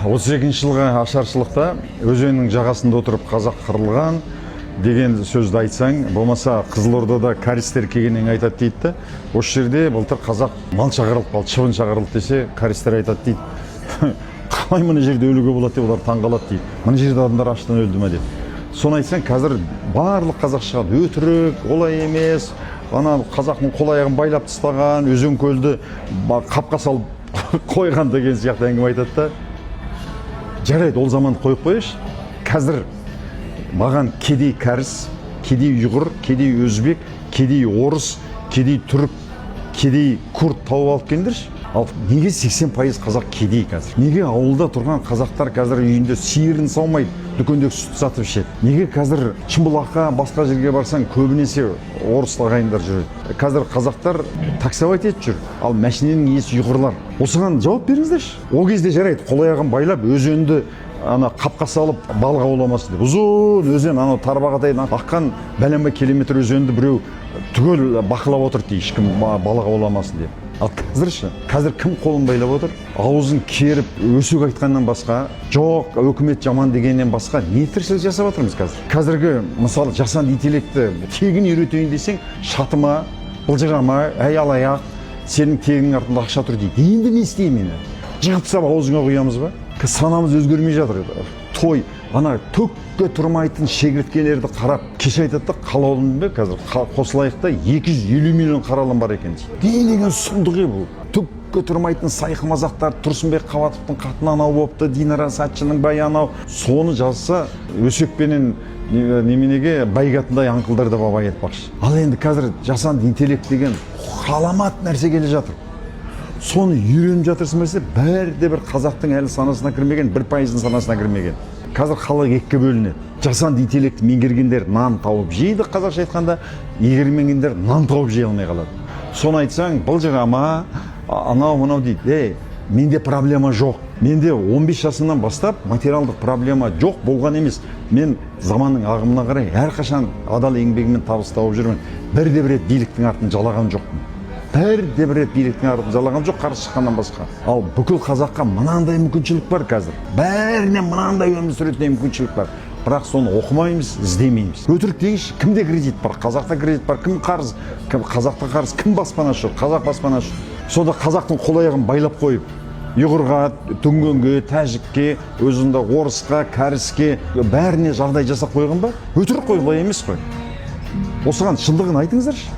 32 жылғы ашаршылықта өзеннің жағасында отырып қазақ қырылған деген сөзді айтсаң, болмаса Қызылордада каристер келгеннен айтады дейді. Осы жерде былтыр қазақ мал шағырылып қалды, шыбын шағырылды десе, каристер айтады дейді. Қалай мына жерде өлуге болады деп олар таңғалады дейді. Мына жерде адамдар аштан өлді ме деп. Соны айтсаң, қазір барлық қазақ шығады, өтірік, олай емес. Ана қазақтың қол аяғын байлап тастаған, өзен көлді қапқа салып қойған деген сияқты әңгіме айтады да. Жарайды, ол заман қойып қойыш. Қазір маған кедей кәріс, кедей ұйғыр, кедей өзбек, кедей орыс, кедей түрік, кедей күрд тауып алып келдірші. Ал неге 80% қазақ кедей қазір? Неге ауылда тұрған қазақтар қазір үйінде сиырын саумайды, дүкендегі сүт сатып ішеді? Неге қазір Шымбұлаққа, басқа жерге барсаң көбінесе орыс ағайындар жүреді? Қазір қазақтар таксовать етіп жүр, ал машиненің иесі ұйғырлар. Осыған жауап беріңіздерші. Ол кезде жарайды, қол аяғын байлап өзенді ана қапқа салып балық ауламасын деп. Ұзын өзен, ана тарбағатайдан аққан бәленбай километр өзенді біреу түгел бақылап отыр дейді, ешкім балық ауламасын деп. Ал қазір кім қолын байлап отыр? Аузын керіп, өсек айтқаннан басқа, жоқ, өкімет жаман дегеннен басқа не тіршілік жасап жатырмыз қазір? Қазіргі, мысалы, жасанды интеллекті тегін үйретейін десең, шатыма, былжырама, әй алаяқ, сенің тегінің артында ақша тұр дейді. Енді не істеймін мені? Жығып тастап аузыңа құямыз ба? Санамыз өзгермей жатыр. Той, ана төкке тұрмайтын шегірткелерді қарап, кеш айтады да, қалаулым бе қазір қосылайықта 250 миллион қаралым бар екен. Не деген сұмдық бұл? Төкке тұрмайтын сайқымазақтар, Тұрсынбек Қабатовтың қатыны анау болыпты, Динара Сатчының байы анау. Соны жазса, өсекпенен неменеге байгатындай аңқылдарды бабай айтпақшы. Ал енді қазір жасанды интеллект деген ғаламат нәрсе келе жатыр. Соны үйреніп жатырсың бәсе, бәрі де бір қазақтың әлі санасына кірмеген, 1% санасына кірмеген. Қазір халық екіге бөлінеді. Жасанды интеллекті меңгергендер нан тауып жейді, қазақша айтқанда, игермегендер нан тауып жей алмай қалады. Соны айтсаң, былжырама, анау дейді. Менде проблема жоқ. Менде 15 жасымнан бастап материалдық проблема жоқ болған емес. Мен заманның ағымына қарай әрқашан адал еңбегімен табыс тауып жүрмін. Бірде бір рет биліктің артын жалаған жоқпын. Бірде бір рет биліктің артын жалаған жоқ, қарсы шыққаннан басқа. Ал бүкіл қазаққа мынандай мүмкіншілік бар қазір. Бәріне мынандай өмір сүретін мүмкіншілік бар. Бірақ соны оқымаймыз, іздемейміз. Өтірік дейінші, кімде кредит бар? Қазақта кредит бар, кім қарыз? Қазақта қарыз, кім баспанашы? Қазақ баспанашы. Сонда қазақтың қол аяғын байлап қойып, ұйғырға, дүнгенге, тәжікке, өзінде орысқа, кәріске бәріне жағдай жасап қойған ба? Өтірік қой, олай емес қой. Осыған шындығын айтыңыздаршы.